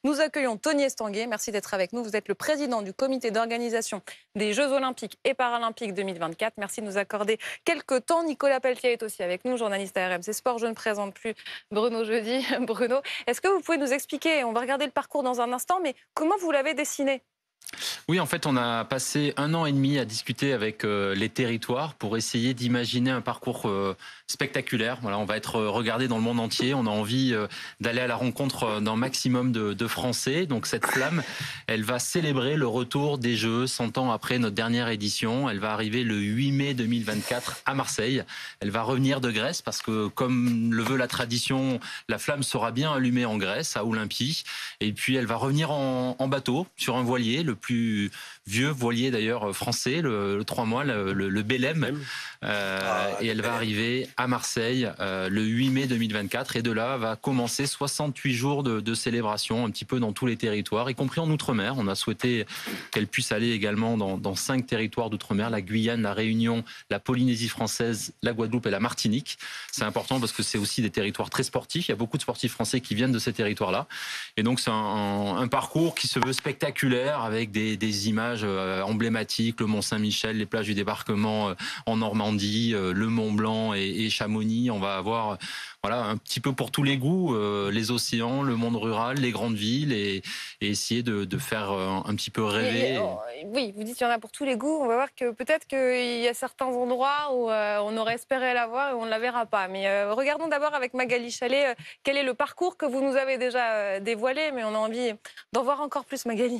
Nous accueillons Tony Estanguet. Merci d'être avec nous. Vous êtes le président du comité d'organisation des Jeux Olympiques et Paralympiques 2024. Merci de nous accorder quelques temps. Nicolas Pelletier est aussi avec nous, journaliste à RMC Sport. Je ne présente plus Bruno Jeudi. Bruno, est-ce que vous pouvez nous expliquer, on va regarder le parcours dans un instant, mais comment vous l'avez dessiné ? Oui, en fait, on a passé 1 an et demi à discuter avec les territoires pour essayer d'imaginer un parcours spectaculaire. Voilà, on va être regardé dans le monde entier. On a envie d'aller à la rencontre d'un maximum de Français. Donc cette flamme, elle va célébrer le retour des Jeux 100 ans après notre dernière édition. Elle va arriver le 8 mai 2024 à Marseille. Elle va revenir de Grèce parce que, comme le veut la tradition, la flamme sera bien allumée en Grèce, à Olympie. Et puis elle va revenir en bateau, sur un voilier, le plus vieux voilier d'ailleurs français, le 3 mois, le Belém. Et elle va arriver à Marseille le 8 mai 2024. Et de là va commencer 68 jours de célébration, un petit peu dans tous les territoires, y compris en Outre-mer. On a souhaité qu'elle puisse aller également dans 5 territoires d'Outre-mer, la Guyane, la Réunion, la Polynésie française, la Guadeloupe et la Martinique. C'est important parce que c'est aussi des territoires très sportifs. Il y a beaucoup de sportifs français qui viennent de ces territoires-là. Et donc c'est un parcours qui se veut spectaculaire avec des images emblématiques, le Mont Saint-Michel, les plages du débarquement en Normandie, le Mont Blanc et Chamonix. On va avoir un petit peu pour tous les goûts, les océans, le monde rural, les grandes villes et essayer de faire un petit peu rêver. Oui, vous dites qu'il y en a pour tous les goûts. On va voir que peut-être qu'il y a certains endroits où on aurait espéré la voir et on ne la verra pas. Mais regardons d'abord avec Magali Chalet quel est le parcours que vous nous avez déjà dévoilé, mais on a envie d'en voir encore plus, Magali.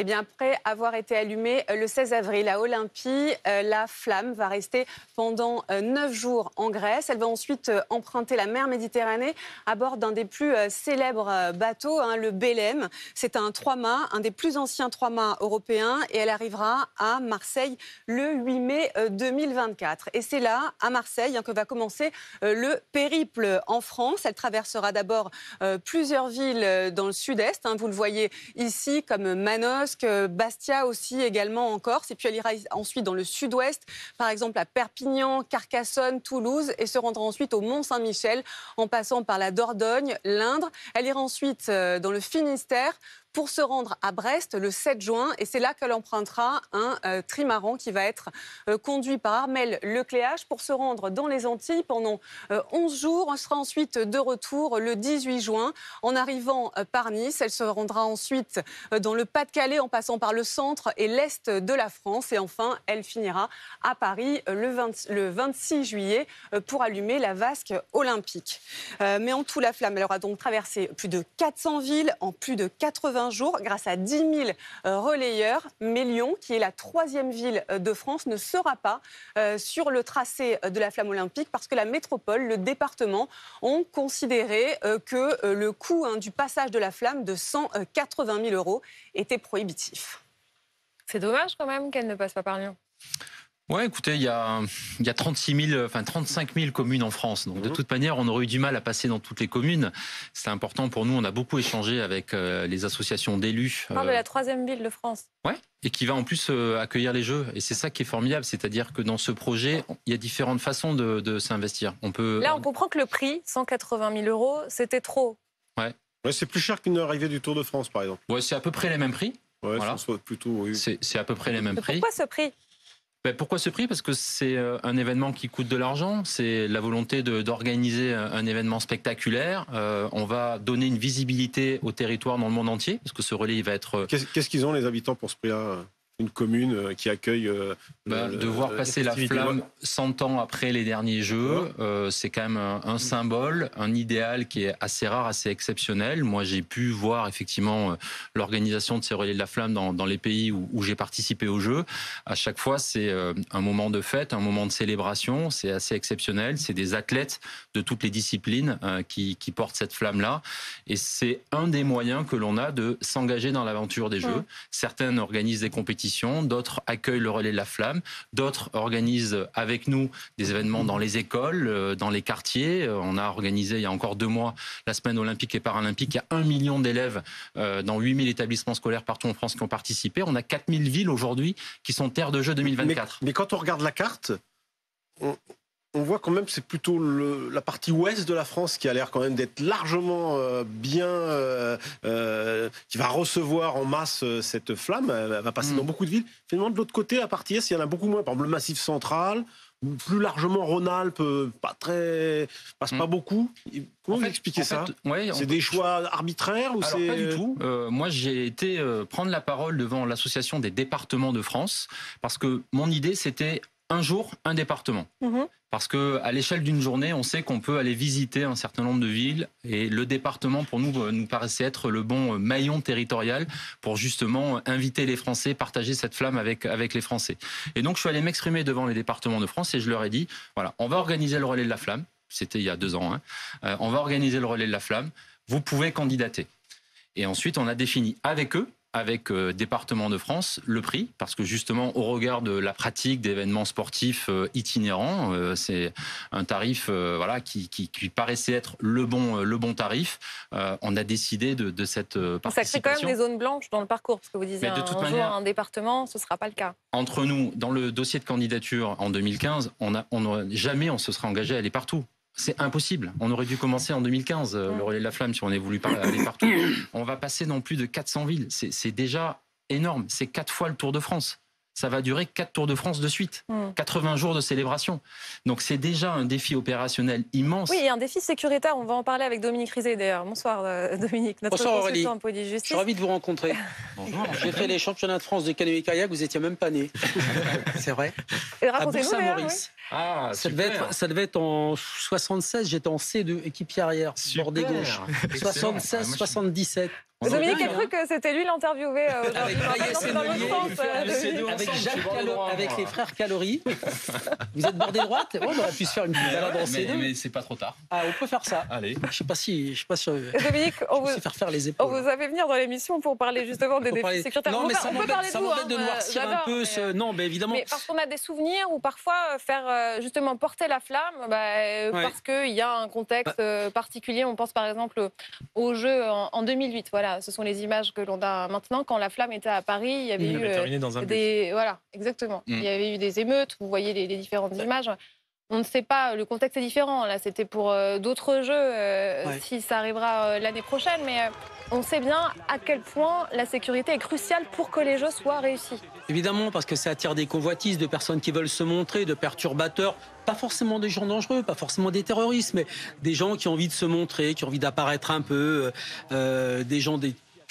Eh bien, après avoir été allumée le 16 avril à Olympie, la flamme va rester pendant 9 jours en Grèce. Elle va ensuite emprunter la mer Méditerranée à bord d'un des plus célèbres bateaux, le Belém. C'est un 3-mâts, un des plus anciens 3-mâts européens, et elle arrivera à Marseille le 8 mai 2024. Et c'est là, à Marseille, que va commencer le périple en France. Elle traversera d'abord plusieurs villes dans le sud-est. Vous le voyez ici, comme Manosque, Bastia aussi également en Corse, et puis elle ira ensuite dans le sud-ouest, par exemple à Perpignan, Carcassonne, Toulouse, et se rendra ensuite au Mont-Saint-Michel en passant par la Dordogne, l'Indre. Elle ira ensuite dans le Finistère pour se rendre à Brest le 7 juin, et c'est là qu'elle empruntera un trimaran qui va être conduit par Armel Lecléache pour se rendre dans les Antilles pendant 11 jours. On sera ensuite de retour le 18 juin en arrivant par Nice. Elle se rendra ensuite dans le Pas-de-Calais en passant par le centre et l'est de la France, et enfin elle finira à Paris le 26 juillet pour allumer la vasque olympique. Mais en tout, la flamme, elle aura donc traversé plus de 400 villes en plus de 80 jours grâce à 10 000 relayeurs. Mais Lyon, qui est la 3e ville de France, ne sera pas sur le tracé de la flamme olympique parce que la métropole, le département, ont considéré que le coût du passage de la flamme de 180 000 € était prohibitif. C'est dommage quand même qu'elle ne passe pas par Lyon. Ouais, écoutez, il y a 35 000 communes en France. Donc, de toute manière, on aurait eu du mal à passer dans toutes les communes. C'est important pour nous. On a beaucoup échangé avec les associations d'élus. On parle de la 3e ville de France. Ouais, et qui va en plus accueillir les Jeux. Et c'est ça qui est formidable. C'est-à-dire que dans ce projet, il y a différentes façons de s'investir. Là, on comprend que le prix, 180 000 €, c'était trop. Ouais. Ouais, c'est plus cher qu'une arrivée du Tour de France, par exemple. Ouais, c'est à peu près les mêmes prix. Ouais, voilà. plutôt, oui. C'est à peu près les mêmes prix. Pourquoi ce prix ? Pourquoi ce prix ? Parce que c'est un événement qui coûte de l'argent, c'est la volonté d'organiser un événement spectaculaire. On va donner une visibilité au territoire dans le monde entier, parce que ce relais il va être... Qu'est-ce qu'ils ont les habitants pour ce prix-là ? Une commune qui accueille... de voir passer la flamme 100 ans après les derniers Jeux, c'est quand même un symbole, un idéal qui est assez rare, assez exceptionnel. Moi, j'ai pu voir effectivement l'organisation de ces relais de la flamme dans les pays où j'ai participé aux Jeux. À chaque fois, c'est un moment de fête, un moment de célébration. C'est assez exceptionnel. C'est des athlètes de toutes les disciplines qui portent cette flamme-là. Et c'est un des moyens que l'on a de s'engager dans l'aventure des Jeux. Certaines organisent des compétitions, d'autres accueillent le relais de la flamme, d'autres organisent avec nous des événements dans les écoles, dans les quartiers. On a organisé il y a encore 2 mois la semaine olympique et paralympique. Il y a 1 million d'élèves dans 8 000 établissements scolaires partout en France qui ont participé. On a 4 000 villes aujourd'hui qui sont terres de Jeux 2024. Mais quand on regarde la carte, on voit quand même que c'est plutôt la partie ouest de la France qui a l'air quand même d'être largement qui va recevoir en masse cette flamme. Elle va passer dans beaucoup de villes. Finalement, de l'autre côté, à partir est, il y en a beaucoup moins. Par exemple, le Massif central, ou plus largement Rhône-Alpes, passe pas beaucoup. Comment vous expliquez ça? C'est des choix arbitraires ou Alors, pas du tout. Moi, j'ai été prendre la parole devant l'association des départements de France parce que mon idée, c'était un jour, un département. Parce que à l'échelle d'une journée, on sait qu'on peut aller visiter un certain nombre de villes et le département, pour nous paraissait être le bon maillon territorial pour justement inviter les Français, partager cette flamme avec les Français. Et donc, je suis allé m'exprimer devant les départements de France et je leur ai dit, voilà, on va organiser le relais de la flamme. C'était il y a 2 ans. On va organiser le relais de la flamme. Vous pouvez candidater. Et ensuite, on a défini avec eux, avec Département de France, le prix, parce que justement, au regard de la pratique d'événements sportifs itinérants, c'est un tarif qui paraissait être le bon tarif. On a décidé de cette participation. Ça crée quand même des zones blanches dans le parcours, parce que vous disiez un département, ce ne sera pas le cas. Entre nous, dans le dossier de candidature en 2015, jamais on se serait engagé à aller partout. C'est impossible. On aurait dû commencer en 2015, le relais de la flamme, si on avait voulu aller partout. On va passer dans plus de 400 villes. C'est déjà énorme. C'est 4 fois le Tour de France. Ça va durer 4 Tours de France de suite. 80 jours de célébration. Donc c'est déjà un défi opérationnel immense. Oui, il y a un défi sécuritaire. On va en parler avec Dominique Rizet, d'ailleurs. Bonsoir, Dominique. Notre Bonsoir Aurélie. En police justice. Je suis ravi de vous rencontrer. Bonjour. J'ai fait les championnats de France de canoë-kayak, vous n'étiez même pas né. C'est vrai. À Bourg-Saint-Maurice. Oui. Ah, ça devait être en 76, j'étais en C2, équipier arrière, bordé gauche. 76, 77. Dominique a cru que c'était lui l'interviewé aujourd'hui. Avec les frères Caloris. Vous êtes bordé droite? On aurait pu se faire une petite balade en C2. Mais c'est pas trop tard. Ah, on peut faire ça. Allez. Je sais pas si Dominique, on vous faire les épaules. On vous avait venir dans l'émission pour parler justement des défis sécuritaires. Non, mais ça m'embête de noircir un peu. Non, mais évidemment. Mais parce qu'on a des souvenirs ou parfois faire justement porter la flamme, parce qu'il y a un contexte particulier. On pense par exemple aux Jeux en 2008. Voilà. Ce sont les images que l'on a maintenant. Quand la flamme était à Paris, il y avait eu des... Voilà, exactement. Il y avait eu des émeutes. Vous voyez les différentes images. On ne sait pas, le contexte est différent. Là, c'était pour d'autres Jeux, si ça arrivera l'année prochaine. Mais on sait bien à quel point la sécurité est cruciale pour que les Jeux soient réussis. Évidemment, parce que ça attire des convoitises de personnes qui veulent se montrer, de perturbateurs. Pas forcément des gens dangereux, pas forcément des terroristes, mais des gens qui ont envie de se montrer, qui ont envie d'apparaître un peu,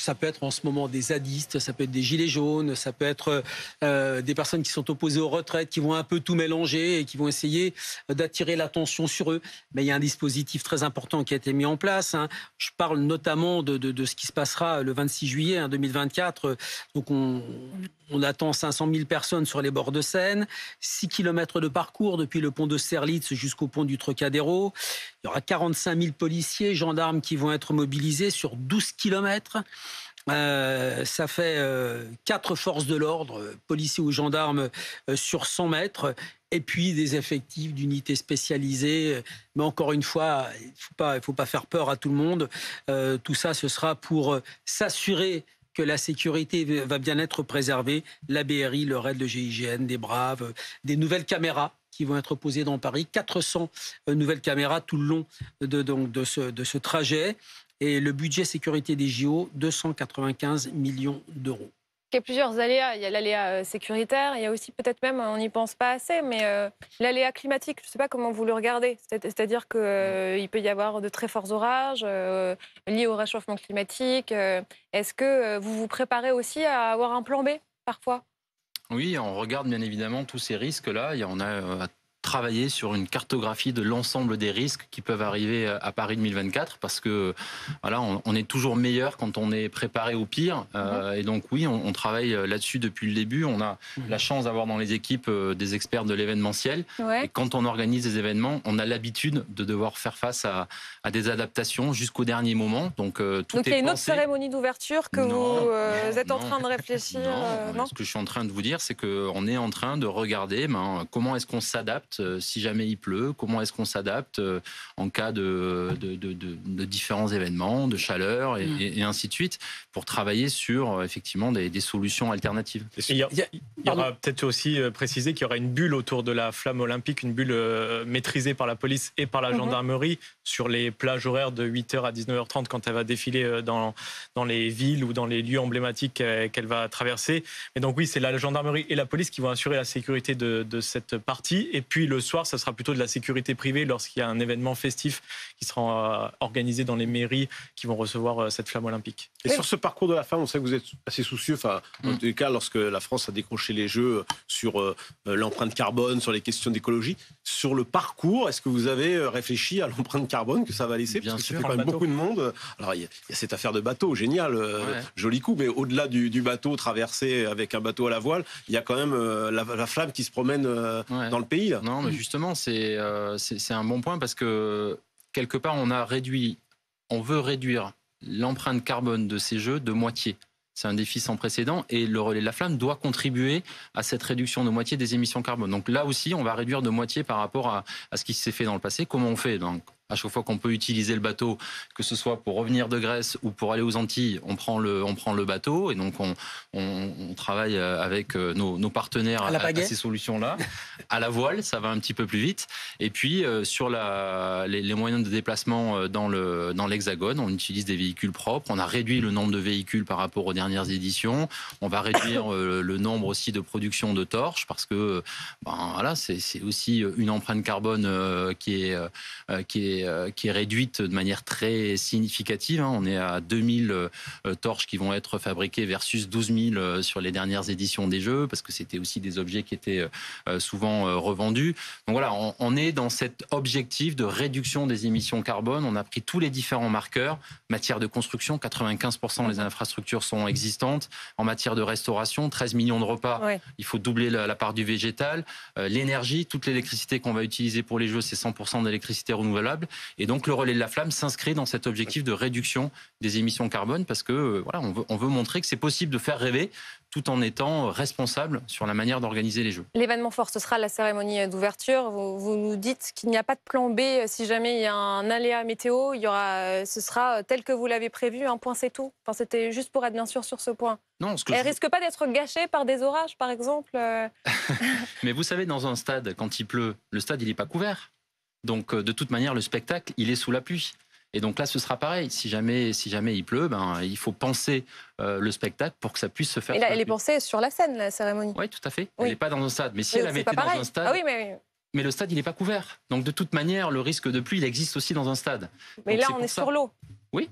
ça peut être en ce moment des zadistes, ça peut être des gilets jaunes, ça peut être des personnes qui sont opposées aux retraites, qui vont un peu tout mélanger et qui vont essayer d'attirer l'attention sur eux. Mais il y a un dispositif très important qui a été mis en place. Je parle notamment de ce qui se passera le 26 juillet 2024. Donc on attend 500 000 personnes sur les bords de Seine, 6 km de parcours depuis le pont de Serlitz jusqu'au pont du Trocadéro. Il y aura 45 000 policiers, gendarmes qui vont être mobilisés sur 12 km. Ça fait 4 forces de l'ordre, policiers ou gendarmes, sur 100 mètres. Et puis des effectifs d'unités spécialisées. Mais encore une fois, il ne faut pas faire peur à tout le monde. Tout ça, ce sera pour s'assurer que la sécurité va bien être préservée. La BRI, le RAID, le GIGN, des Braves, des nouvelles caméras qui vont être posées dans Paris. 400 nouvelles caméras tout le long de ce trajet. Et le budget sécurité des JO, 295 millions d'euros. Il y a plusieurs aléas. Il y a l'aléa sécuritaire, il y a aussi peut-être même, on n'y pense pas assez, mais l'aléa climatique, je ne sais pas comment vous le regardez. C'est-à-dire qu'il peut y avoir de très forts orages liés au réchauffement climatique. Est-ce que vous vous préparez aussi à avoir un plan B parfois? Oui, on regarde bien évidemment tous ces risques-là. On a travailler sur une cartographie de l'ensemble des risques qui peuvent arriver à Paris 2024 parce que voilà, on est toujours meilleur quand on est préparé au pire. Et donc oui, on travaille là-dessus depuis le début. On a la chance d'avoir dans les équipes des experts de l'événementiel. Et quand on organise des événements, on a l'habitude de devoir faire face à des adaptations jusqu'au dernier moment. Donc il y a une autre cérémonie d'ouverture que vous êtes en train de réfléchir. Non. Ce que je suis en train de vous dire, c'est qu'on est en train de regarder comment est-ce qu'on s'adapte s'adapte si jamais il pleut, comment est-ce qu'on s'adapte en cas de différents événements, de chaleur et ainsi de suite, pour travailler sur effectivement des solutions alternatives. Il y aura peut-être aussi précisé qu'il y aura une bulle autour de la flamme olympique, une bulle maîtrisée par la police et par la gendarmerie sur les plages horaires de 8h à 19h30 quand elle va défiler dans les villes ou dans les lieux emblématiques qu'elle va traverser. Et donc oui, c'est la gendarmerie et la police qui vont assurer la sécurité de cette partie. Et puis le soir, ça sera plutôt de la sécurité privée lorsqu'il y a un événement festif qui sera organisé dans les mairies qui vont recevoir cette flamme olympique. Et sur ce parcours de la flamme, on sait que vous êtes assez soucieux. Enfin, en tous les cas, lorsque la France a décroché les Jeux sur l'empreinte carbone, sur les questions d'écologie, sur le parcours, est-ce que vous avez réfléchi à l'empreinte carbone que ça va laisser? Bien Parce que sûr, ça fait quand même beaucoup de monde. Alors, il y a cette affaire de bateau, génial, joli coup, mais au-delà du bateau traversé avec un bateau à la voile, il y a quand même la flamme qui se promène dans le pays. Là. Non, mais justement, c'est un bon point parce que quelque part, on veut réduire l'empreinte carbone de ces Jeux de moitié. C'est un défi sans précédent et le relais de la flamme doit contribuer à cette réduction de moitié des émissions carbone. Donc là aussi, on va réduire de moitié par rapport à ce qui s'est fait dans le passé. Comment on fait? Donc, à chaque fois qu'on peut utiliser le bateau, que ce soit pour revenir de Grèce ou pour aller aux Antilles, on prend le bateau et donc on travaille avec nos partenaires à ces solutions-là. À la voile, ça va un petit peu plus vite. Et puis sur les moyens de déplacement dans l'Hexagone, on utilise des véhicules propres. On a réduit le nombre de véhicules par rapport aux dernières éditions. On va réduire le nombre aussi de production de torches parce que voilà, c'est aussi une empreinte carbone qui est réduite de manière très significative. On est à 2000 torches qui vont être fabriquées versus 12 000 sur les dernières éditions des Jeux, parce que c'était aussi des objets qui étaient souvent revendus. Donc voilà, on est dans cet objectif de réduction des émissions carbone. On a pris tous les différents marqueurs. Matière de construction, 95% des infrastructures sont existantes. En matière de restauration, 13 millions de repas. Oui. Il faut doubler la part du végétal. L'énergie, toute l'électricité qu'on va utiliser pour les Jeux, c'est 100% d'électricité renouvelable. Et donc le relais de la flamme s'inscrit dans cet objectif de réduction des émissions carbone parce que voilà, on veut montrer que c'est possible de faire rêver tout en étant responsable sur la manière d'organiser les Jeux. L'événement fort, ce sera la cérémonie d'ouverture. Vous nous dites qu'il n'y a pas de plan B si jamais il y a un aléa météo. Ce sera tel que vous l'avez prévu, un point c'est tout. Enfin, c'était juste pour être bien sûr sur ce point. Non, Elle risque pas d'être gâchée par des orages, par exemple. Mais vous savez, dans un stade, quand il pleut, le stade il n'est pas couvert. Donc, de toute manière, le spectacle, il est sous la pluie. Et donc là, ce sera pareil. Si jamais il pleut, il faut penser le spectacle pour que ça puisse se faire. Et là, elle est pensée sur la scène, la cérémonie. Oui, tout à fait. Elle n'est pas dans un stade. Mais si elle avait été dans un stade... Ah oui, mais le stade, il n'est pas couvert. Donc, de toute manière, le risque de pluie, il existe aussi dans un stade. Mais donc, là, on est sur l'eau. Oui.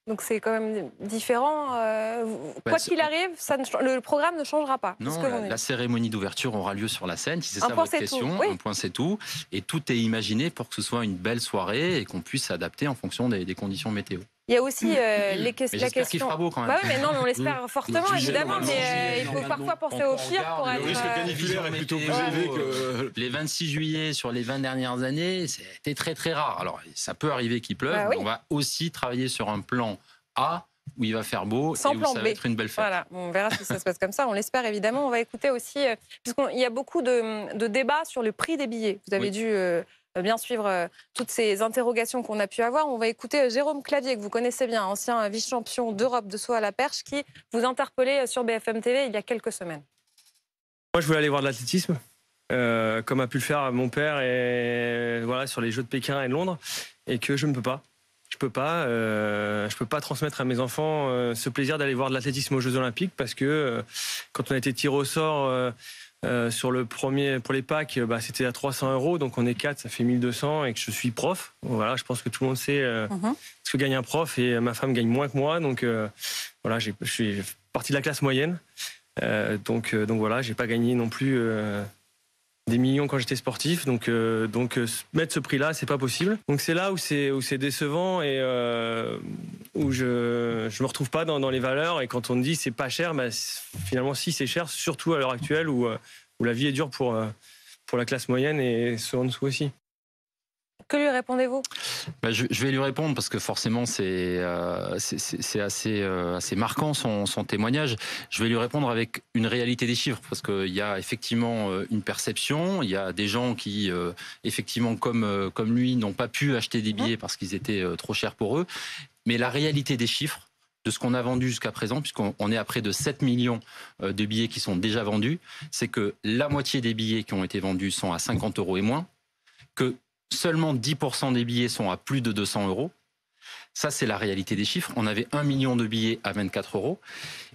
Donc c'est quand même différent. Quoi qu'il arrive, le programme ne changera pas. Non, la cérémonie d'ouverture aura lieu sur la scène, si c'est ça votre question. Oui. Un point, c'est tout. Et tout est imaginé pour que ce soit une belle soirée et qu'on puisse s'adapter en fonction des conditions météo. Il y a aussi la question. Qu'il fera beau quand même. Oui, mais non, on l'espère fortement, évidemment. Mais il faut parfois penser au pire pour être. Le risque caniculaire est plutôt plus élevé que. Les 26 juillet sur les 20 dernières années, c'était très très rare. Alors, ça peut arriver qu'il pleuve, mais on va aussi travailler sur un plan A où il va faire beau et où ça va être une belle fête. Voilà, on verra si ça se passe comme ça. On l'espère évidemment. On va écouter aussi, puisqu'il y a beaucoup de débats sur le prix des billets. Vous avez dû bien suivre toutes ces interrogations qu'on a pu avoir. On va écouter Jérôme Clavier, que vous connaissez bien, ancien vice-champion d'Europe de saut à la perche, qui vous interpellait sur BFM TV il y a quelques semaines. Moi, je voulais aller voir de l'athlétisme, comme a pu le faire mon père et, voilà, sur les Jeux de Pékin et de Londres, et que je ne peux pas. Je peux pas transmettre à mes enfants ce plaisir d'aller voir de l'athlétisme aux Jeux Olympiques parce que quand on a été tiré au sort sur le premier pour les packs, c'était à 300 €, donc on est 4, ça fait 1200 et que je suis prof. Voilà, je pense que tout le monde sait ce que gagne un prof et ma femme gagne moins que moi, donc voilà, je suis partie de la classe moyenne, donc voilà, j'ai pas gagné non plus. Des millions quand j'étais sportif, donc mettre ce prix-là, c'est pas possible. Donc c'est là où c'est décevant et où je me retrouve pas dans les valeurs. Et quand on me dit c'est pas cher, finalement si c'est cher, surtout à l'heure actuelle où la vie est dure pour la classe moyenne et ceux en dessous aussi. Que lui répondez-vous? Je vais lui répondre parce que forcément c'est assez marquant son témoignage. Je vais lui répondre avec une réalité des chiffres parce qu'il y a effectivement une perception. Il y a des gens qui effectivement comme lui n'ont pas pu acheter des billets parce qu'ils étaient trop chers pour eux. Mais la réalité des chiffres de ce qu'on a vendu jusqu'à présent, puisqu'on est à près de 7 millions de billets qui sont déjà vendus, c'est que la moitié des billets qui ont été vendus sont à 50 € et moins, que seulement 10% des billets sont à plus de 200 €. Ça, c'est la réalité des chiffres. On avait 1 million de billets à 24 €.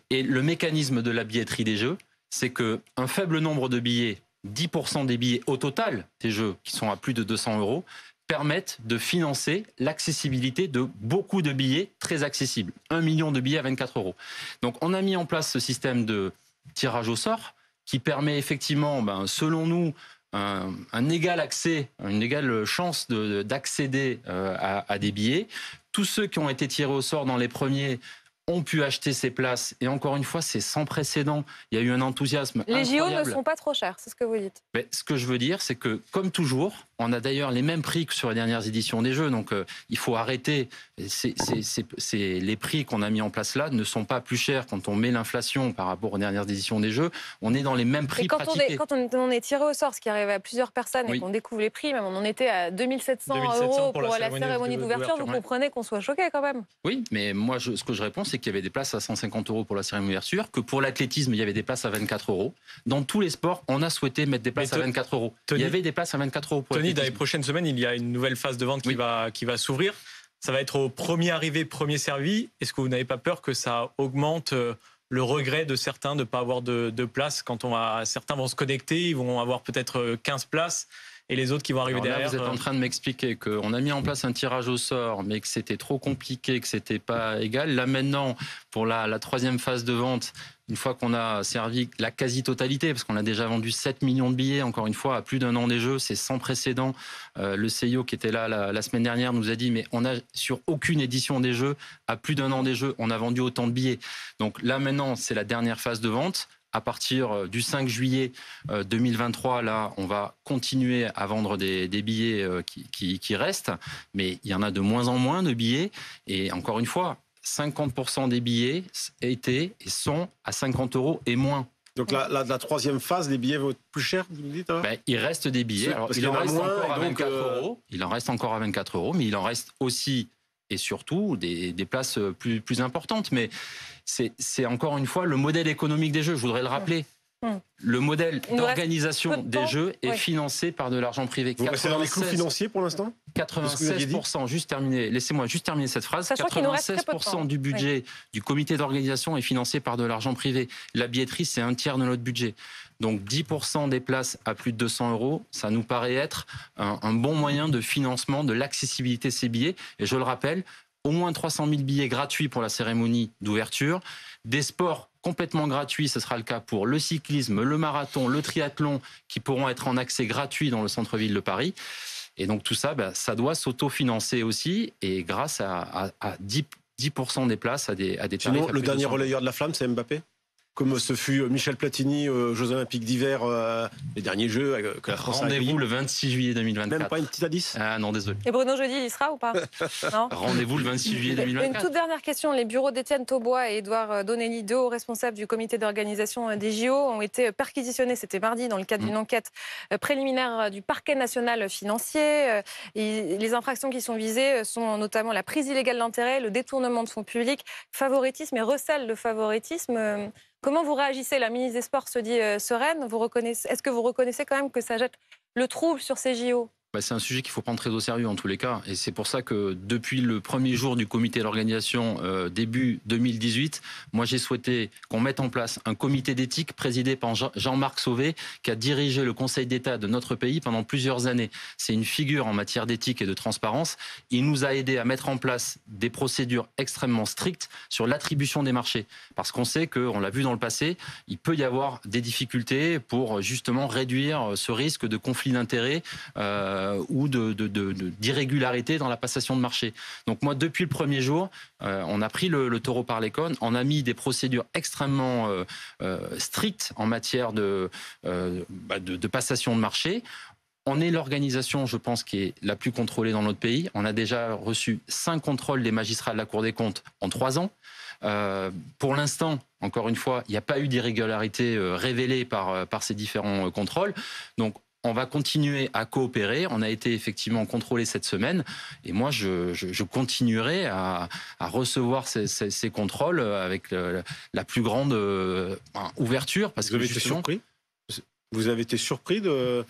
Et le mécanisme de la billetterie des jeux, c'est qu'un faible nombre de billets, 10% des billets au total des jeux qui sont à plus de 200 €, permettent de financer l'accessibilité de beaucoup de billets très accessibles. 1 million de billets à 24 €. Donc on a mis en place ce système de tirage au sort qui permet effectivement, selon nous, un égal accès, une égale chance d'accéder à des billets. Tous ceux qui ont été tirés au sort dans les premiers ont pu acheter ces places. Et encore une fois, c'est sans précédent. Il y a eu un enthousiasme incroyable. Les JO ne sont pas trop chers, c'est ce que vous dites. Mais ce que je veux dire, c'est que, comme toujours, on a d'ailleurs les mêmes prix que sur les dernières éditions des Jeux. Donc, il faut arrêter. Les prix qu'on a mis en place là ne sont pas plus chers quand on met l'inflation par rapport aux dernières éditions des Jeux. On est dans les mêmes prix pratiqués. Quand on est tiré au sort, ce qui arrive à plusieurs personnes et qu'on découvre les prix, même on en était à 2700 € pour la cérémonie d'ouverture, vous comprenez qu'on soit choqué quand même. Oui, mais moi, ce que je réponds, c'est qu'il y avait des places à 150 € pour la cérémonie d'ouverture, que pour l'athlétisme, il y avait des places à 24 €. Dans tous les sports, on a souhaité mettre des places à 24 €. Il y avait des places à 24 € pour l'athlétisme. Dans les prochaines semaines, il y a une nouvelle phase de vente qui va s'ouvrir. Ça va être au premier arrivé, premier servi. Est-ce que vous n'avez pas peur que ça augmente le regret de certains de ne pas avoir de place quand certains vont se connecter, ils vont avoir peut-être 15 places et les autres qui vont arriver derrière. Vous êtes en train de m'expliquer qu'on a mis en place un tirage au sort, mais que c'était trop compliqué, que c'était pas égal. Là maintenant, pour la troisième phase de vente, une fois qu'on a servi la quasi-totalité, parce qu'on a déjà vendu 7 millions de billets, encore une fois, à plus d'un an des Jeux, c'est sans précédent. Le CIO qui était là la semaine dernière nous a dit, mais on a sur aucune édition des Jeux, à plus d'un an des Jeux, on a vendu autant de billets. Donc là maintenant, c'est la dernière phase de vente. À partir du 5 juillet 2023, là, on va continuer à vendre des billets qui restent, mais il y en a de moins en moins de billets. Et encore une fois, 50% des billets étaient et sont à 50 € et moins. Donc la troisième phase, les billets vont être plus chers, vous me dites alors ? Il reste des billets. Alors, il en reste encore à 24 €. Il en reste encore à 24 €, mais il en reste aussi et surtout des places plus importantes. Mais c'est encore une fois le modèle économique des Jeux, je voudrais le rappeler. Le modèle d'organisation des Jeux est financé par de l'argent privé. Vous restez dans les clous financiers pour l'instant ? 96%, laissez-moi juste terminer cette phrase. 96% du budget du comité d'organisation est financé par de l'argent privé. La billetterie, c'est 1/3 de notre budget. Donc 10% des places à plus de 200 €, ça nous paraît être un bon moyen de financement de l'accessibilité de ces billets. Et je le rappelle, au moins 300 000 billets gratuits pour la cérémonie d'ouverture, des sports complètement gratuits, ce sera le cas pour le cyclisme, le marathon, le triathlon, qui pourront être en accès gratuit dans le centre-ville de Paris. Et donc tout ça, ça doit s'autofinancer aussi, et grâce à 10% des places à des tarifs. Sinon, le dernier relayeur de la flamme, c'est Mbappé ? Comme ce fut Michel Platini aux Jeux Olympiques d'hiver, les derniers Jeux que la France a Rendez-vous le 26 juillet 2024. Même pas une petite indice ? Ah non, désolé. Et Bruno Jeudi, il y sera ou pas? Non. Rendez-vous le 26 juillet 2024. Une toute dernière question. Les bureaux d'Étienne Taubois et Édouard Donnelly, deux hauts responsables du comité d'organisation des JO, ont été perquisitionnés, c'était mardi, dans le cadre d'une enquête préliminaire du parquet national financier. Et les infractions qui sont visées sont notamment la prise illégale d'intérêt, le détournement de fonds publics, favoritisme et recel de favoritisme. Comment vous réagissez? La ministre des Sports se dit sereine. Est-ce que vous reconnaissez quand même que ça jette le trouble sur ces JO? C'est un sujet qu'il faut prendre très au sérieux en tous les cas. Et c'est pour ça que depuis le premier jour du comité d'organisation, début 2018, moi j'ai souhaité qu'on mette en place un comité d'éthique présidé par Jean-Marc Sauvé, qui a dirigé le Conseil d'État de notre pays pendant plusieurs années. C'est une figure en matière d'éthique et de transparence. Il nous a aidé à mettre en place des procédures extrêmement strictes sur l'attribution des marchés. Parce qu'on sait qu'on l'a vu dans le passé, il peut y avoir des difficultés pour justement réduire ce risque de conflit d'intérêts ou d'irrégularité dans la passation de marché. Donc moi, depuis le premier jour, on a pris le taureau par les cornes, on a mis des procédures extrêmement strictes en matière de passation de marché. On est l'organisation, je pense, qui est la plus contrôlée dans notre pays. On a déjà reçu 5 contrôles des magistrats de la Cour des comptes en 3 ans. Pour l'instant, encore une fois, il n'y a pas eu d'irrégularité révélée par ces différents contrôles. Donc, on va continuer à coopérer. On a été effectivement contrôlé cette semaine. Et moi, je continuerai à recevoir ces contrôles avec la plus grande ouverture. Parce Vous avez été surpris ? Vous avez été surpris de...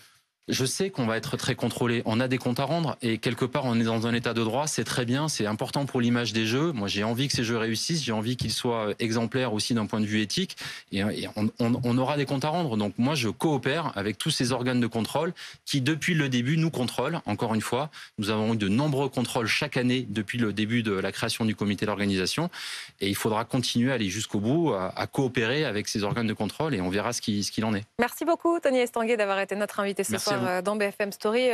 Je sais qu'on va être très contrôlé. On a des comptes à rendre et quelque part, on est dans un état de droit. C'est très bien, c'est important pour l'image des Jeux. Moi, j'ai envie que ces Jeux réussissent. J'ai envie qu'ils soient exemplaires aussi d'un point de vue éthique. Et on aura des comptes à rendre. Donc moi, je coopère avec tous ces organes de contrôle qui, depuis le début, nous contrôlent. Encore une fois, nous avons eu de nombreux contrôles chaque année depuis le début de la création du comité d'organisation. Et il faudra continuer à aller jusqu'au bout, à coopérer avec ces organes de contrôle et on verra ce qu'il en est. Merci beaucoup, Tony Estanguet, d'avoir été notre invité ce soir dans BFM Story.